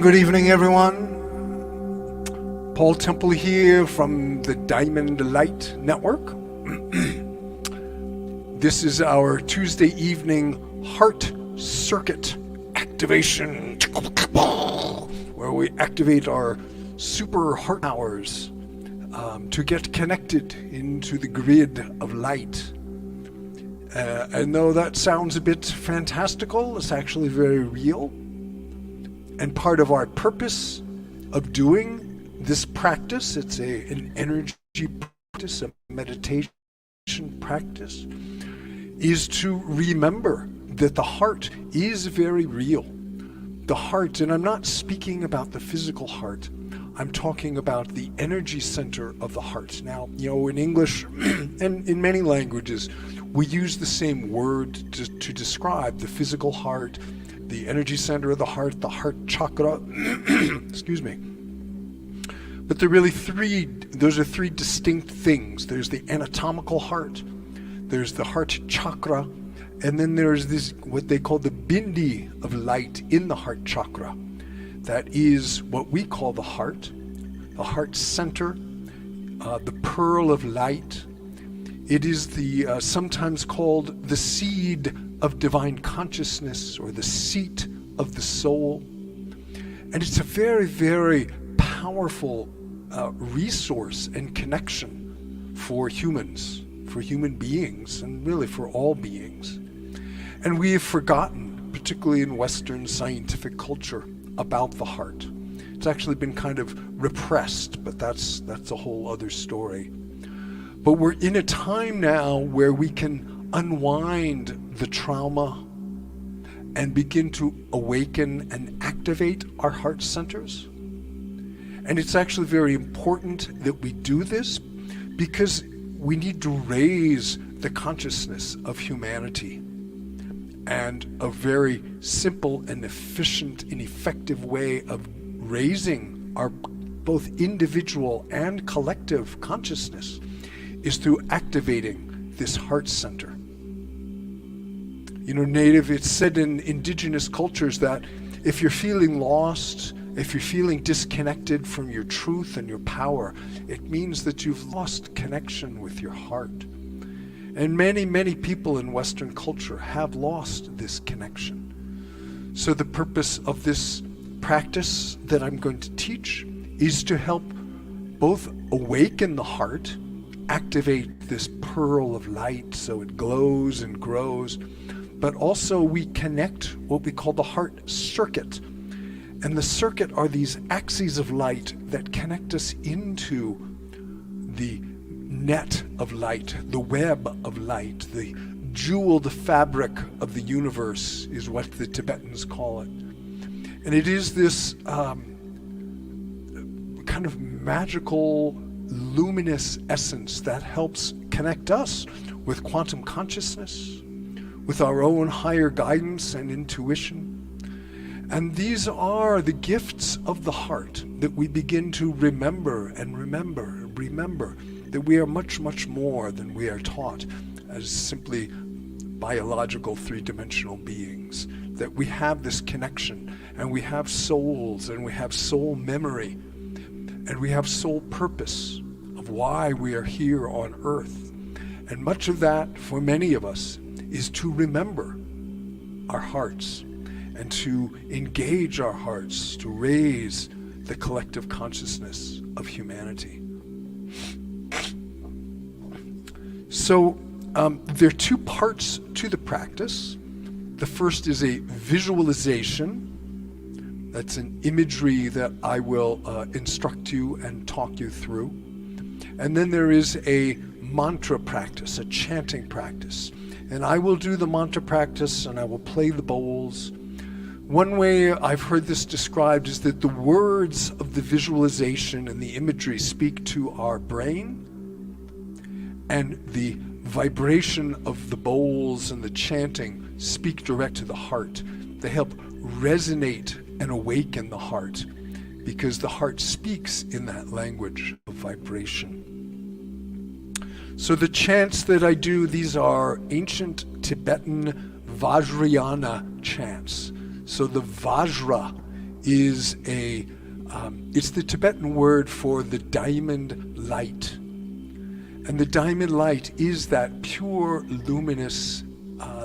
Good evening, everyone. Paul Temple here from the Diamond Light Network. This is our Tuesday evening Heart Circuit activation, where we activate our super heart powers to get connected into the grid of light. And though that sounds a bit fantastical, it's actually very real. And part of our purpose of doing this practice, it's an energy practice, a meditation practice, is to remember that the heart is very real. The heart, and I'm not speaking about the physical heart, I'm talking about the energy center of the heart. Now, in English and in many languages, we use the same word to describe the physical heart, the energy center of the heart chakra, excuse me. But there are really those are three distinct things. There's the anatomical heart, there's the heart chakra, and then there's this, what they call the bindi of light in the heart chakra. That is what we call the heart center, the pearl of light. It is the sometimes called the seed of divine consciousness, or the seat of the soul. And it's a very, very powerful resource and connection for humans, for human beings, and really for all beings. And we have forgotten, particularly in Western scientific culture, about the heart. It's actually been kind of repressed, but that's a whole other story. But we're in a time now where we can unwind the trauma and begin to awaken and activate our heart centers. And it's actually very important that we do this because we need to raise the consciousness of humanity. And a very simple and efficient and effective way of raising our both individual and collective consciousness is through activating this heart center. It's said in indigenous cultures that if you're feeling lost, if you're feeling disconnected from your truth and your power, it means that you've lost connection with your heart. And many, many people in Western culture have lost this connection. So the purpose of this practice that I'm going to teach is to help both awaken the heart, activate this pearl of light so it glows and grows, but also we connect what we call the heart circuit. And the circuit are these axes of light that connect us into the net of light, the web of light, the jeweled fabric of the universe is what the Tibetans call it. And it is this kind of magical, luminous essence that helps connect us with quantum consciousness, with our own higher guidance and intuition. And these are the gifts of the heart that we begin to remember that we are much, much more than we are taught as simply biological three-dimensional beings, that we have this connection, and we have souls, and we have soul memory, and we have soul purpose of why we are here on earth. And much of that, for many of us, is to remember our hearts and to engage our hearts to raise the collective consciousness of humanity. So there are two parts to the practice. The first is a visualization. That's an imagery that I will instruct you and talk you through. And then there is a mantra practice, a chanting practice. And I will do the mantra practice and I will play the bowls. One way I've heard this described is that the words of the visualization and the imagery speak to our brain, and the vibration of the bowls and the chanting speak direct to the heart. They help resonate and awaken the heart, because the heart speaks in that language of vibration. So the chants that I do, these are ancient Tibetan Vajrayana chants. So the Vajra is it's the Tibetan word for the diamond light. And the diamond light is that pure, luminous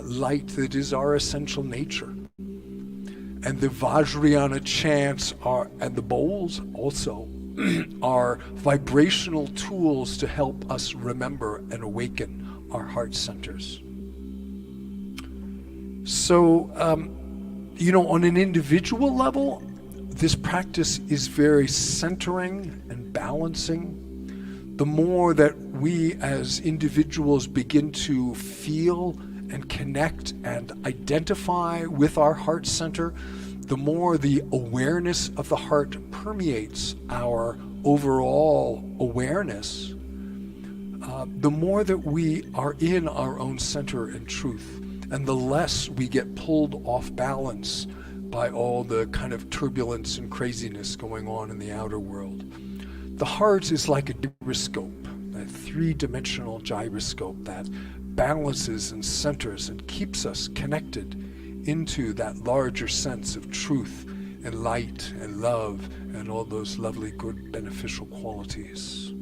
light that is our essential nature. And the Vajrayana chants and the bowls also, are vibrational tools to help us remember and awaken our heart centers. So, on an individual level, this practice is very centering and balancing. The more that we as individuals begin to feel and connect and identify with our heart center, the more the awareness of the heart permeates our overall awareness, the more that we are in our own center and truth, and the less we get pulled off balance by all the kind of turbulence and craziness going on in the outer world. The heart is like a gyroscope, a three-dimensional gyroscope that balances and centers and keeps us connected into that larger sense of truth and light and love and all those lovely, good, beneficial qualities.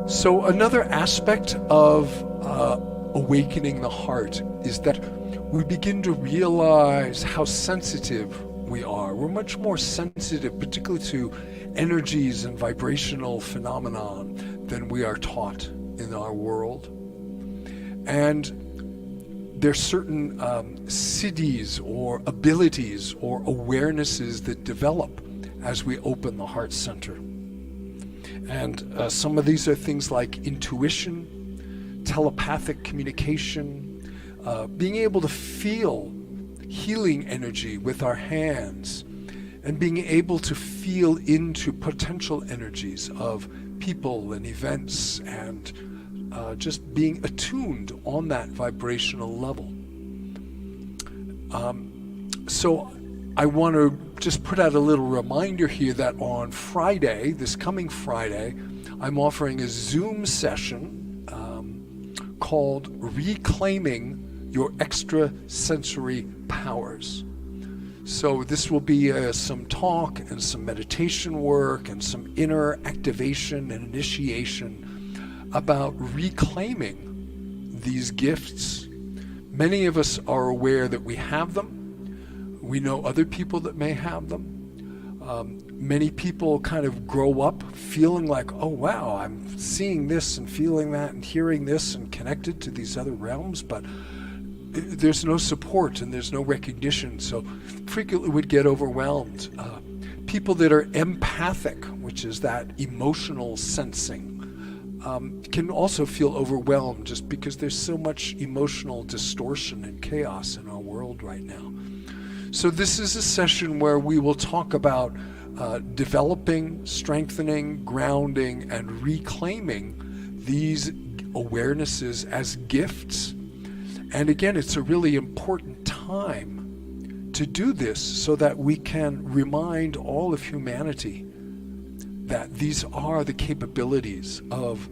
So another aspect of awakening the heart is that we begin to realize how sensitive we are. We're much more sensitive, particularly to energies and vibrational phenomenon than we are taught in our world. And there's certain siddhis or abilities or awarenesses that develop as we open the heart center. And some of these are things like intuition, telepathic communication, being able to feel healing energy with our hands, and being able to feel into potential energies of people and events, and just being attuned on that vibrational level. So I want to just put out a little reminder here that on Friday, this coming Friday, I'm offering a Zoom session called Reclaiming Your Extrasensory Powers. So this will be some talk and some meditation work and some inner activation and initiation about reclaiming these gifts. Many of us are aware that we have them. We know other people that may have them. Many people kind of grow up feeling like, oh wow, I'm seeing this and feeling that and hearing this and connected to these other realms, but there's no support and there's no recognition, so frequently would get overwhelmed. People that are empathic, which is that emotional sensing, can also feel overwhelmed just because there's so much emotional distortion and chaos in our world right now. So this is a session where we will talk about developing, strengthening, grounding, and reclaiming these awarenesses as gifts. And again, it's a really important time to do this so that we can remind all of humanity that these are the capabilities of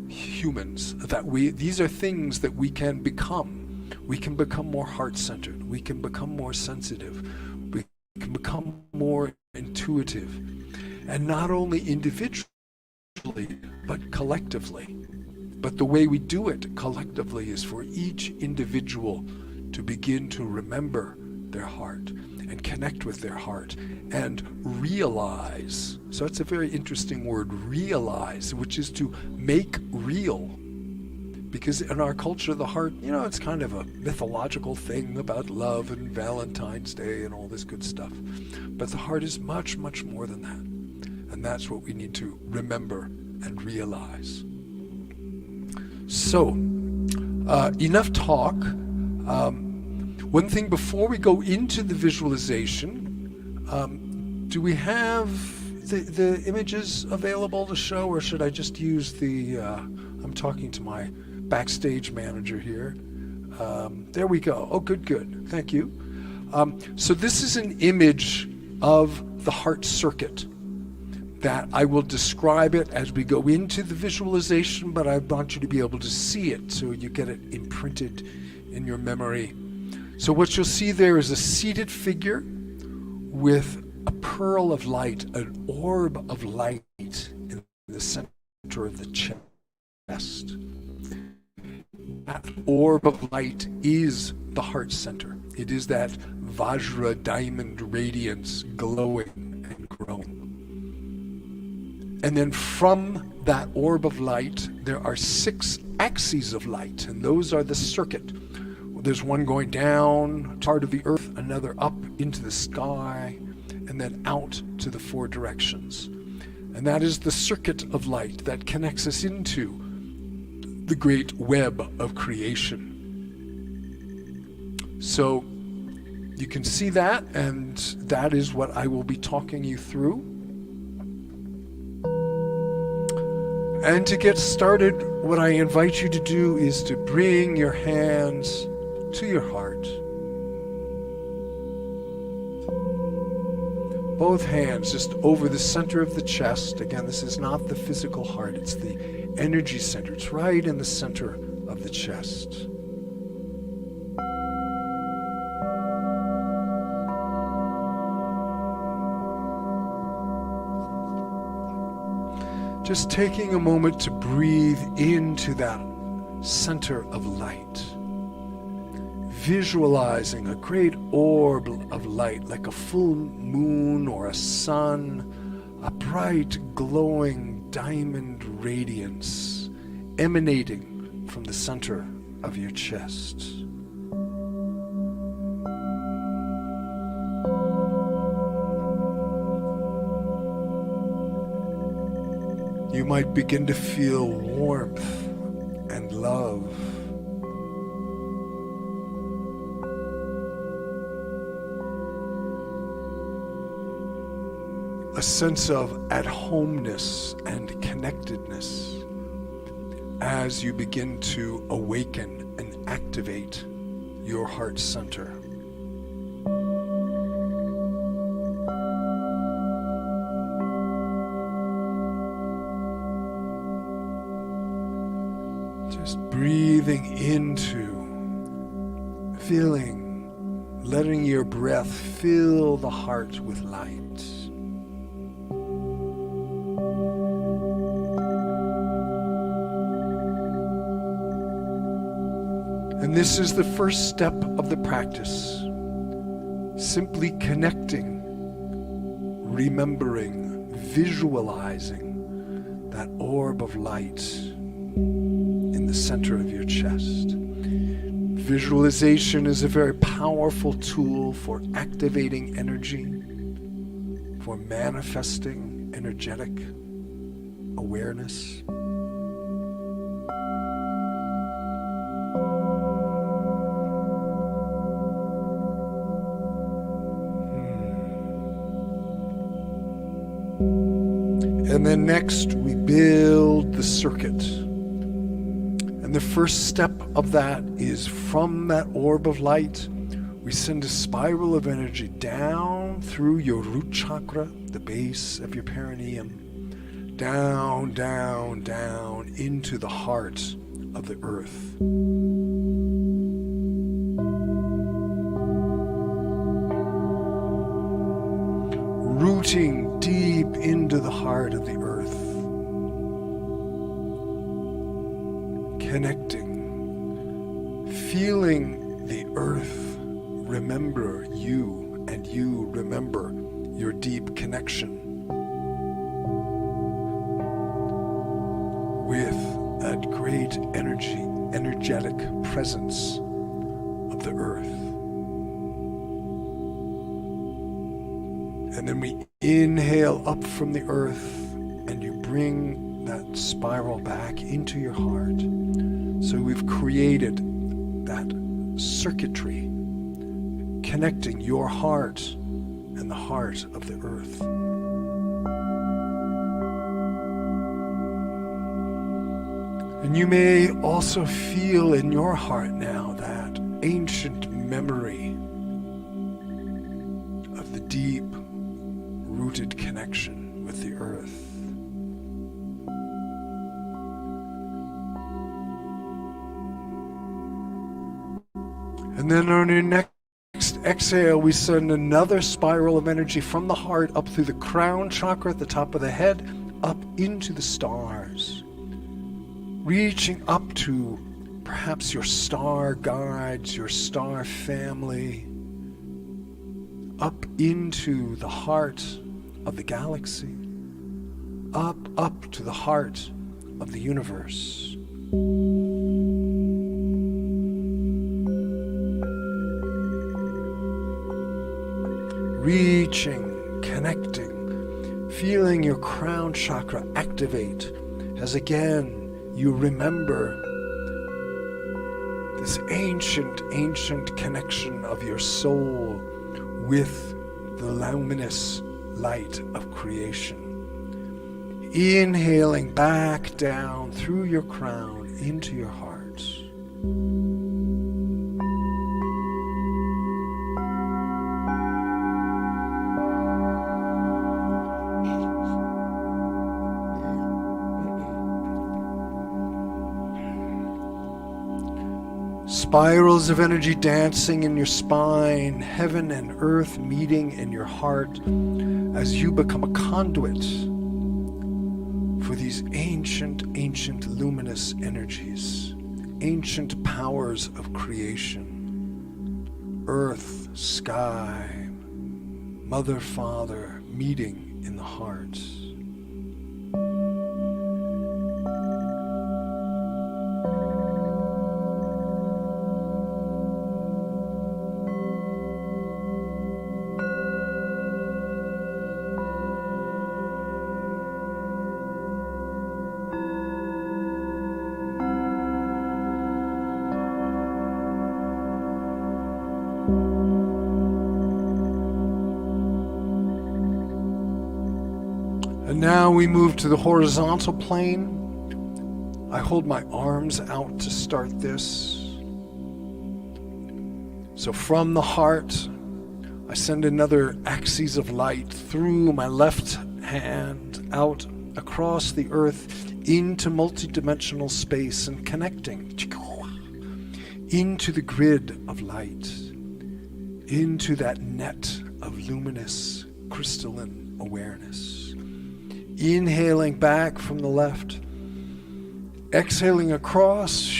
humans, that these are things that we can become. we can become more heart-centered. We can become more sensitive. We can become more intuitive. And not only individually, but collectively. But the way we do it collectively is for each individual to begin to remember their heart and connect with their heart and realize. So it's a very interesting word, realize, which is to make real. Because in our culture, the heart, it's kind of a mythological thing about love and Valentine's Day and all this good stuff. But the heart is much, much more than that. And that's what we need to remember and realize. So, enough talk. One thing before we go into the visualization, do we have the images available to show, or should I just use I'm talking to my backstage manager here. There we go. Oh, good. Thank you. So this is an image of the heart circuit that I will describe it as we go into the visualization, but I want you to be able to see it so you get it imprinted in your memory. So what you'll see there is a seated figure with a pearl of light, an orb of light in the center of the chest. That orb of light is the heart center. It is that Vajra diamond radiance glowing and growing. And then from that orb of light, there are 6 axes of light, and those are the circuit. There's one going down, part of the earth, another up into the sky, and then out to the 4 directions. And that is the circuit of light that connects us into the great web of creation. So you can see that, and that is what I will be talking you through. And to get started, what I invite you to do is to bring your hands to your heart. Both hands just over the center of the chest. Again, this is not the physical heart, it's the energy center. It's right in the center of the chest. Just taking a moment to breathe into that center of light. Visualizing a great orb of light, like a full moon or a sun, a bright, glowing diamond radiance emanating from the center of your chest. You might begin to feel warmth and love. A sense of at-homeness and connectedness as you begin to awaken and activate your heart center. Just breathing into, feeling, letting your breath fill the heart with light. And this is the first step of the practice. Simply connecting, remembering, visualizing that orb of light in the center of your chest. Visualization is a very powerful tool for activating energy, for manifesting energetic awareness. And then next, we build the circuit. And the first step of that is from that orb of light, we send a spiral of energy down through your root chakra, the base of your perineum, down, down, down into the heart of the earth. rooting deep into the heart of the earth, connecting, feeling the earth remember you, and you remember your deep connection with that great energetic presence of the earth. And then we inhale up from the earth, and you bring that spiral back into your heart. So we've created that circuitry connecting your heart and the heart of the earth. And you may also feel in your heart now that ancient memory of the deep rooted connection with the earth. And then on your next exhale, we send another spiral of energy from the heart up through the crown chakra at the top of the head, up into the stars, reaching up to perhaps your star guides, your star family, up into the heart of the galaxy, up to the heart of the universe. Reaching, connecting, feeling your crown chakra activate as again you remember this ancient connection of your soul with the luminous light of creation. Inhaling back down through your crown into your heart. Spirals of energy dancing in your spine, heaven and earth meeting in your heart as you become a conduit for these ancient luminous energies, ancient powers of creation. Earth, sky, mother, father, meeting in the heart. And now we move to the horizontal plane. I hold my arms out to start this. So from the heart, I send another axis of light through my left hand, out across the earth, into multidimensional space and connecting into the grid of light, into that net of luminous crystalline awareness. Inhaling back from the left, exhaling across,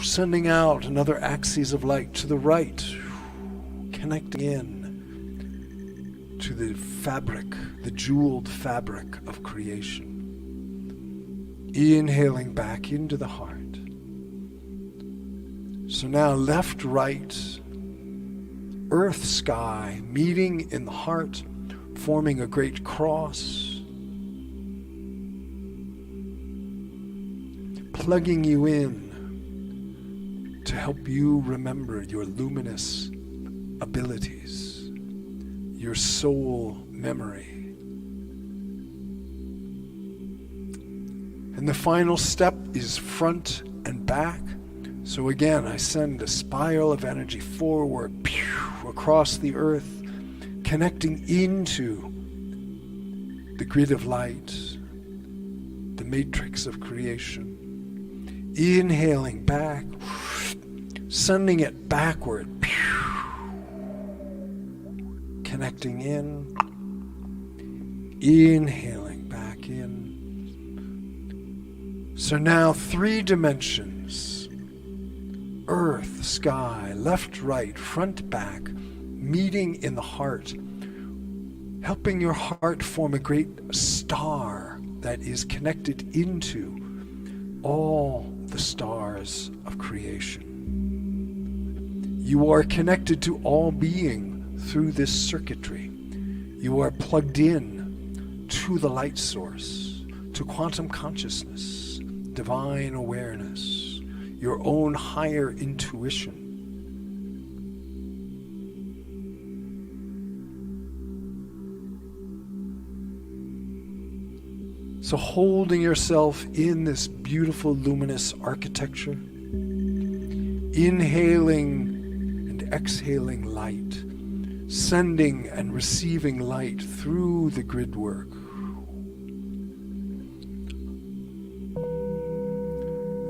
sending out another axis of light to the right, connecting in to the fabric, the jeweled fabric of creation. Inhaling back into the heart. So now left, right, earth, sky, meeting in the heart, forming a great cross, plugging you in to help you remember your luminous abilities, your soul memory. And the final step is front and back. So again, I send a spiral of energy forward, across the earth, connecting into the grid of light, the matrix of creation. Inhaling back, sending it backward, connecting in. Inhaling back in. So now 3 dimensions. Earth, sky, left, right, front, back, meeting in the heart, helping your heart form a great star that is connected into all the stars of creation. You are connected to all being through this circuitry. You are plugged in to the light source, to quantum consciousness, divine awareness, your own higher intuition. So holding yourself in this beautiful luminous architecture, inhaling and exhaling light, sending and receiving light through the grid work.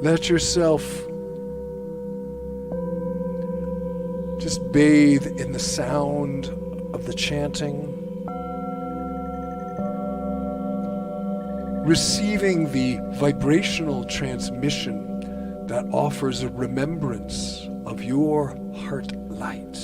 Let yourself just bathe in the sound of the chanting, receiving the vibrational transmission that offers a remembrance of your heart light.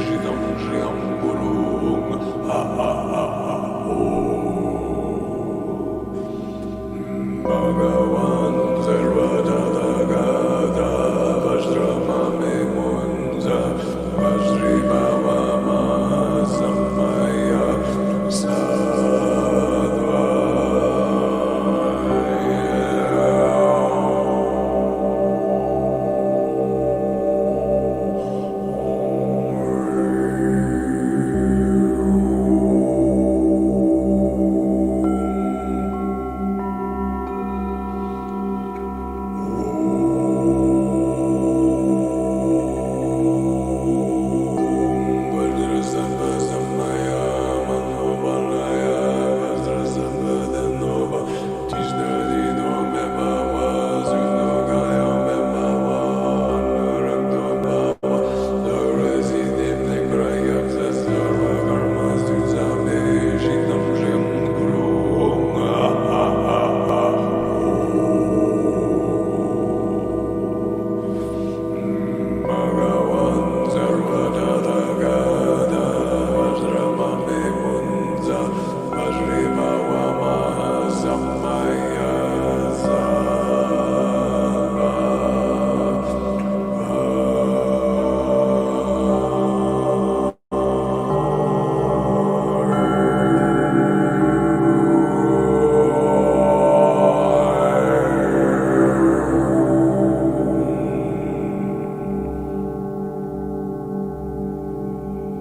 Shidam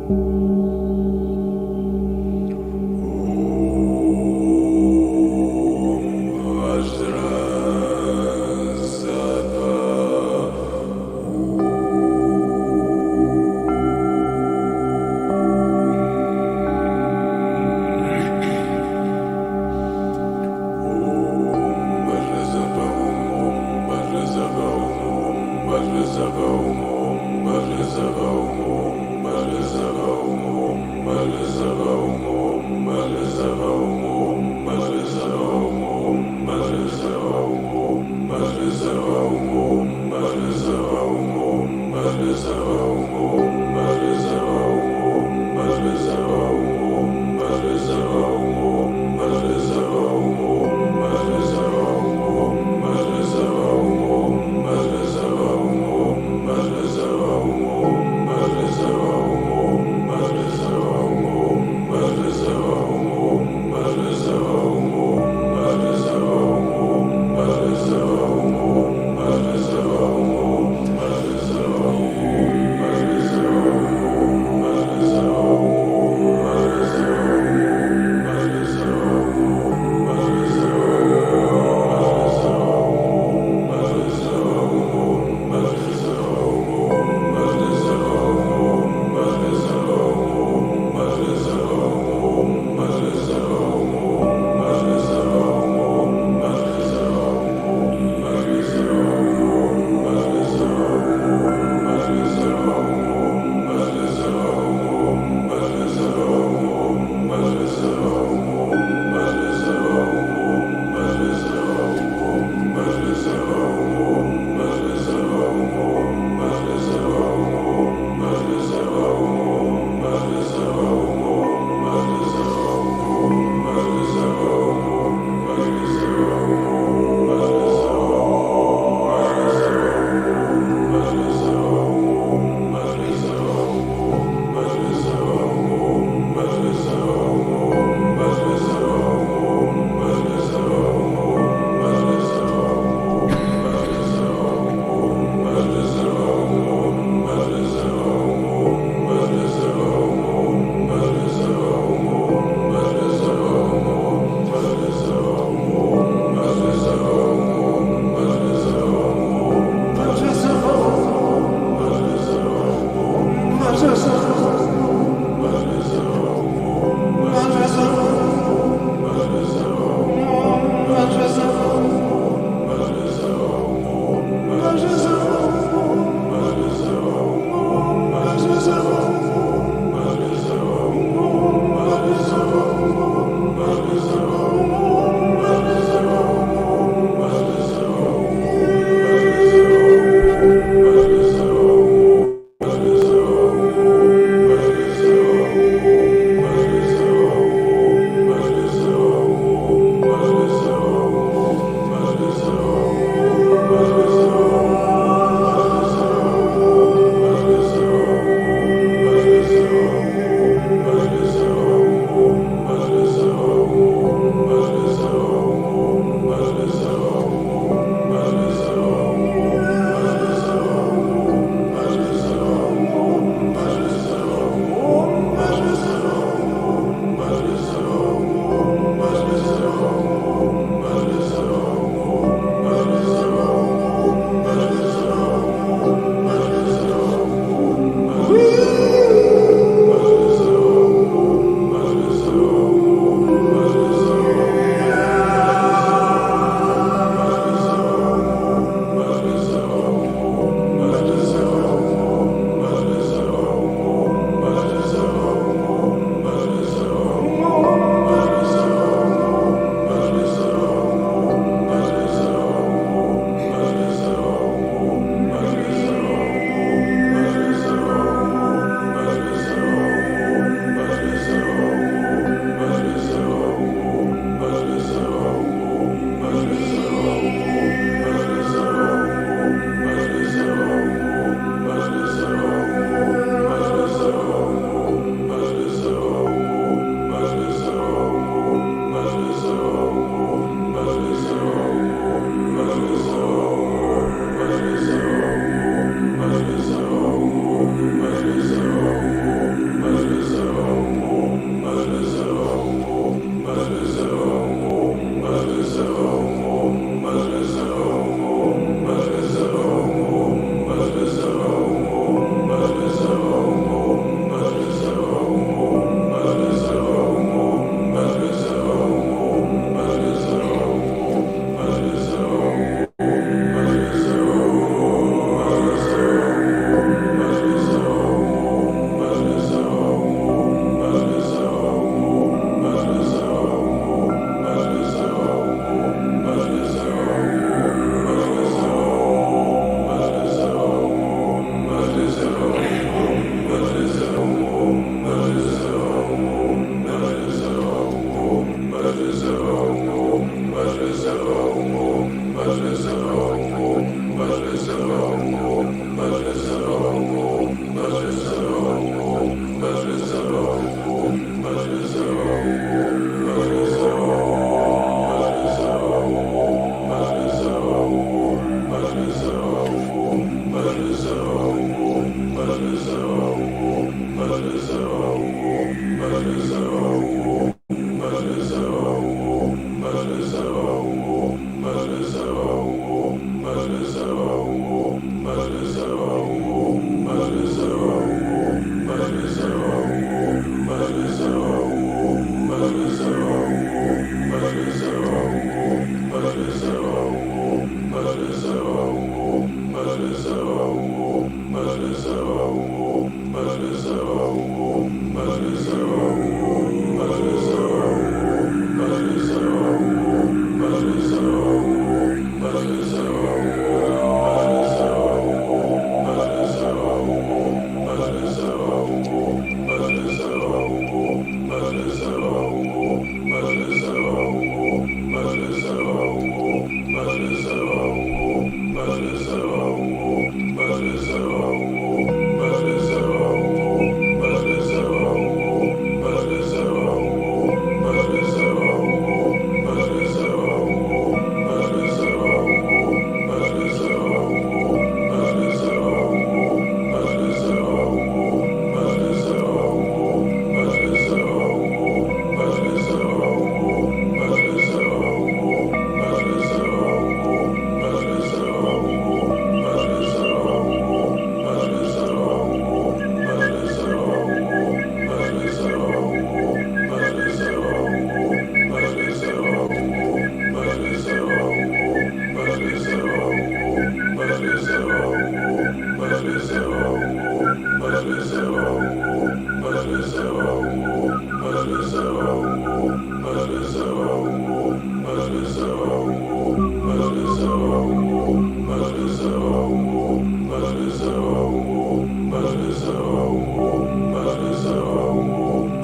Om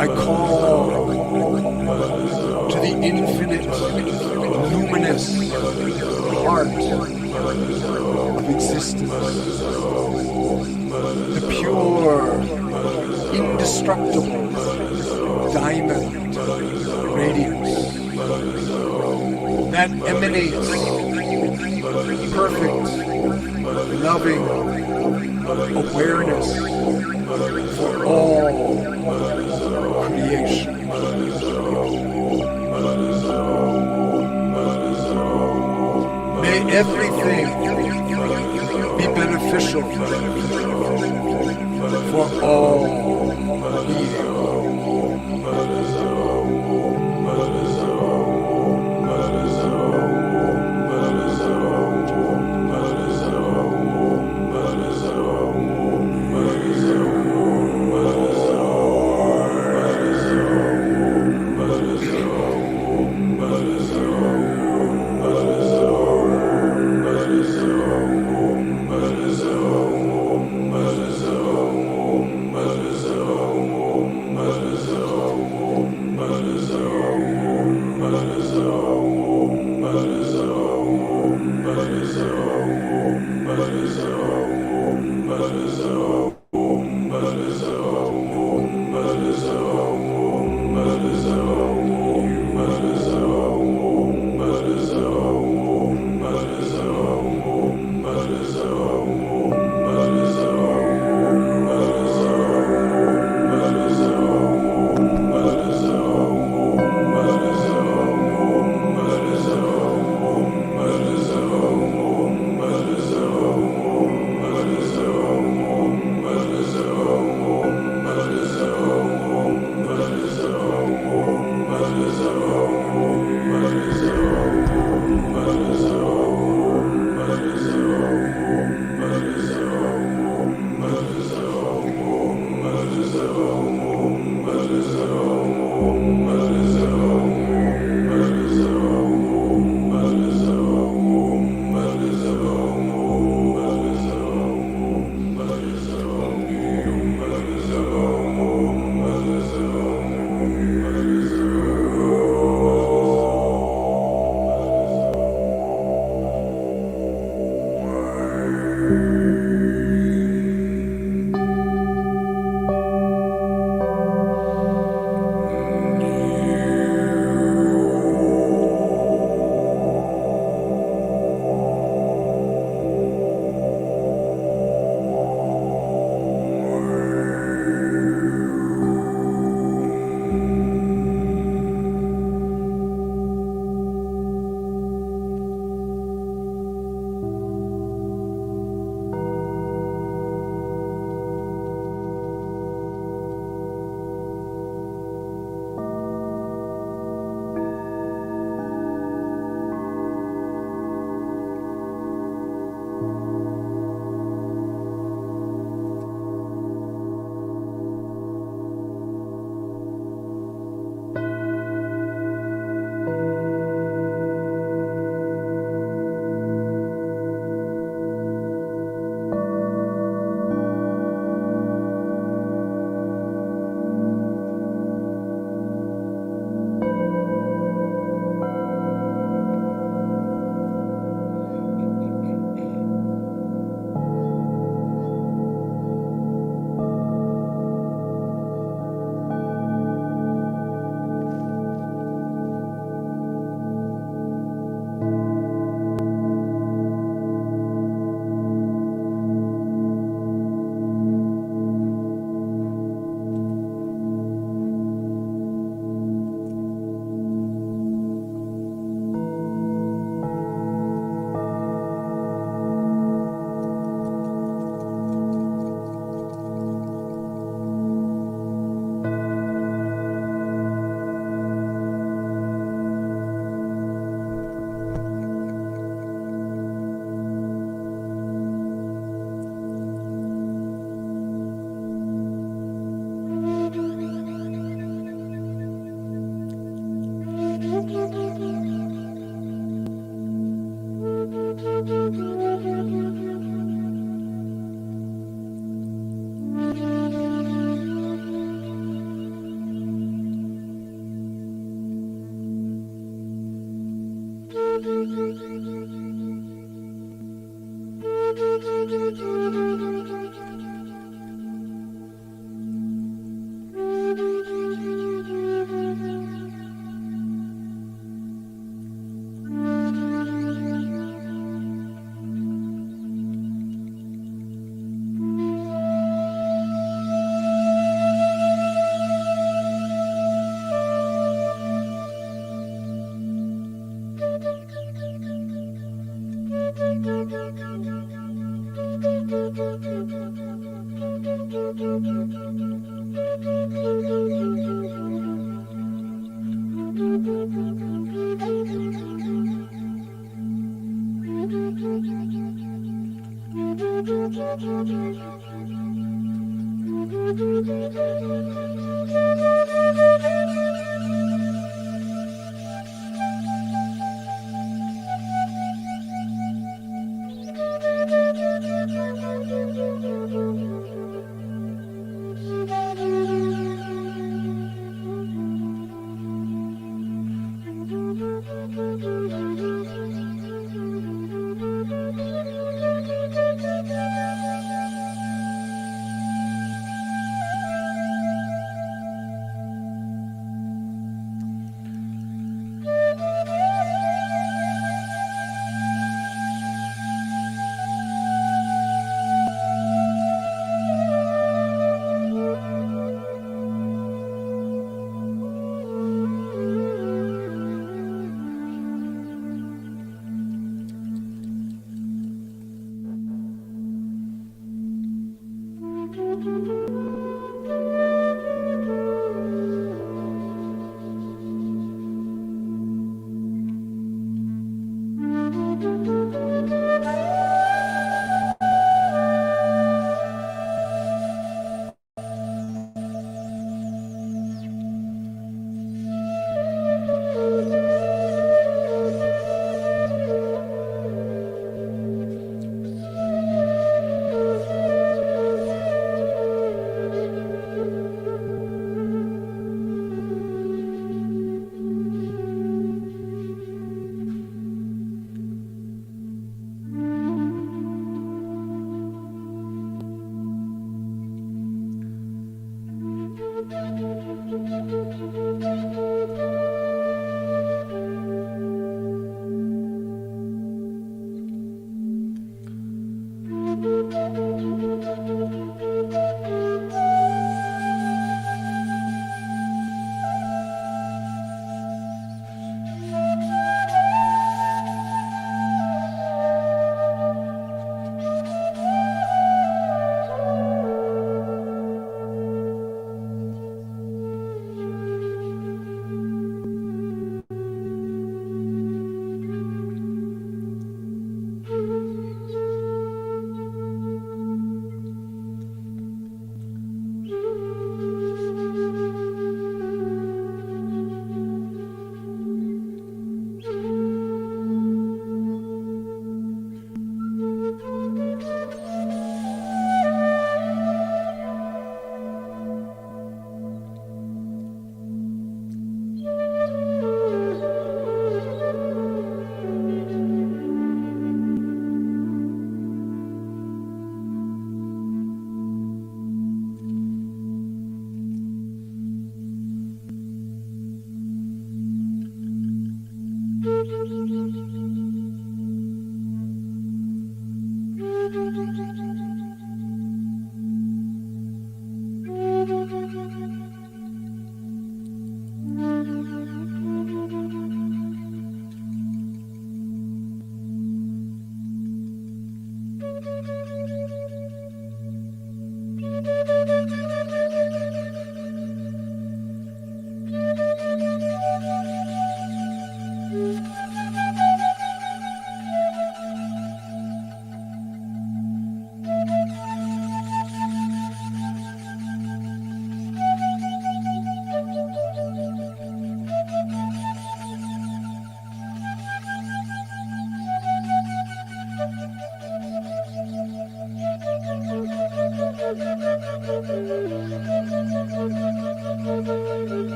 I call to the infinite, luminous heart of existence, the pure, indestructible diamond radiance that emanates perfect, loving awareness for all creation. May everything be beneficial for all beings.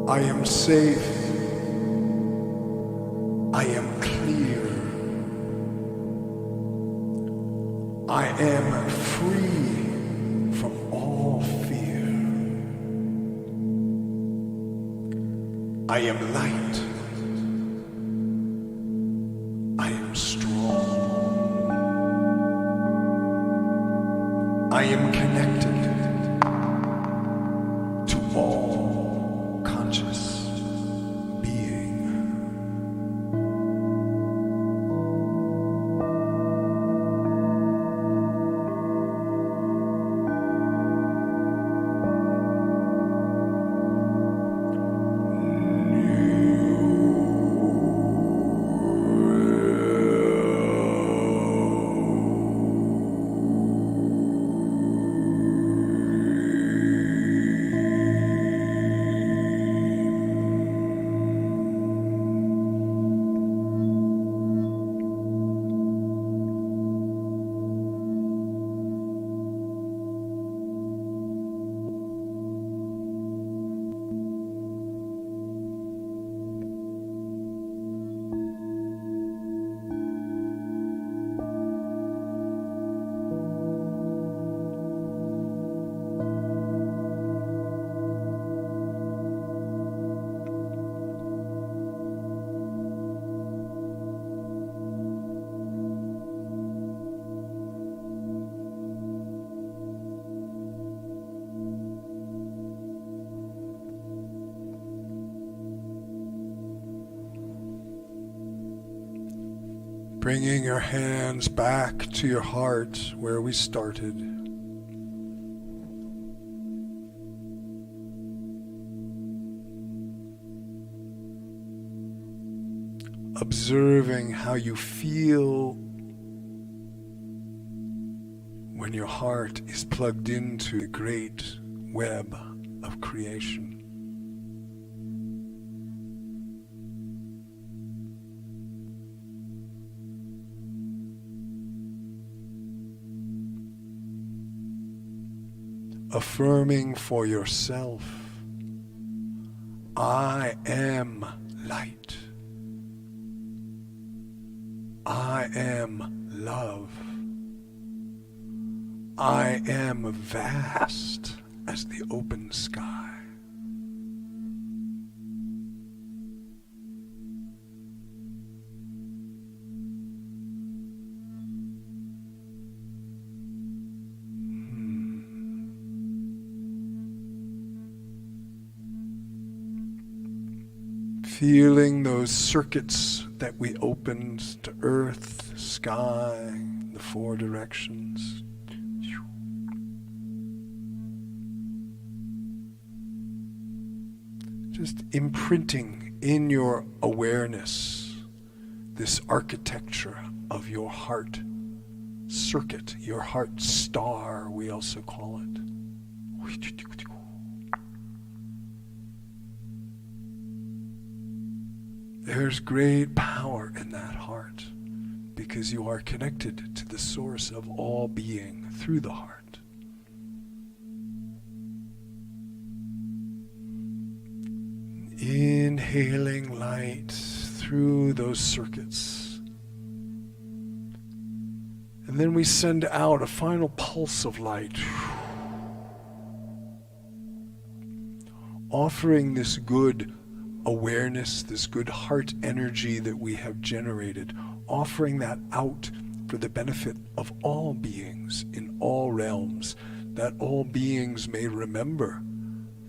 I am safe. I am clear. I am free from all fear. I am light. I am strong. I am connected to all conscious being. Bringing your hands back to your heart where we started. Observing how you feel when your heart is plugged into the great web of creation. Affirming for yourself, I am light. I am love. I am vast as the open sky. Feeling those circuits that we opened to earth, sky, the four directions. Just imprinting in your awareness this architecture of your heart circuit, your heart star, we also call it. There's great power in that heart because you are connected to the source of all being through the heart. Inhaling light through those circuits. And then we send out a final pulse of light, offering this good awareness, this good heart energy that we have generated, offering that out for the benefit of all beings in all realms, that all beings may remember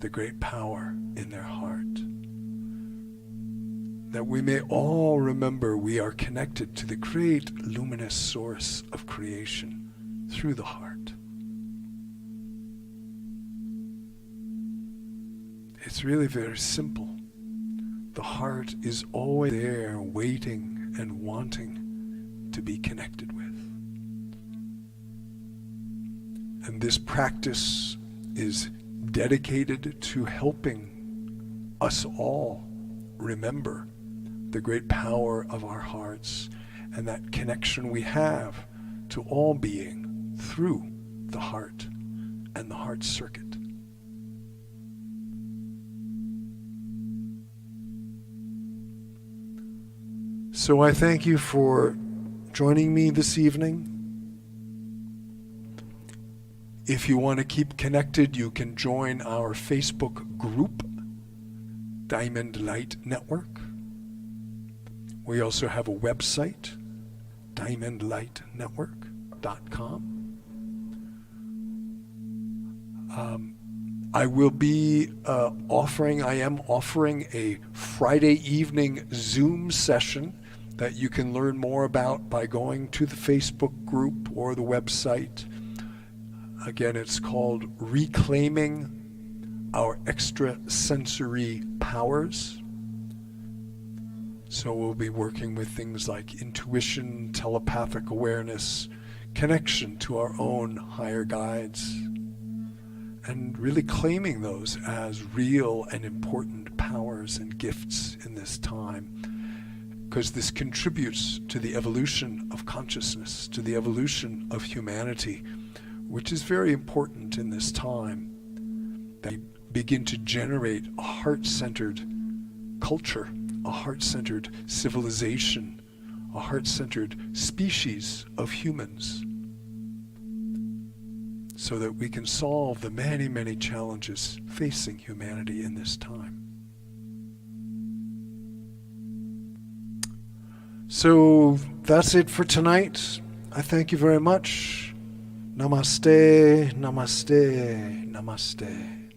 the great power in their heart. That we may all remember we are connected to the great luminous source of creation through the heart. It's really very simple. The heart is always there, waiting and wanting to be connected with. And this practice is dedicated to helping us all remember the great power of our hearts and that connection we have to all being through the heart and the heart circuit. So I thank you for joining me this evening. If you want to keep connected, you can join our Facebook group, Diamond Light Network. We also have a website, diamondlightnetwork.com. I am offering a Friday evening Zoom session that you can learn more about by going to the Facebook group or the website. Again, it's called Reclaiming Our Extrasensory Powers. So we'll be working with things like intuition, telepathic awareness, connection to our own higher guides, and really claiming those as real and important powers and gifts in this time, because this contributes to the evolution of consciousness, to the evolution of humanity, which is very important in this time, that we begin to generate a heart-centered culture, a heart-centered civilization, a heart-centered species of humans, so that we can solve the many, many challenges facing humanity in this time. So that's it for tonight. I thank you very much. Namaste, namaste, namaste.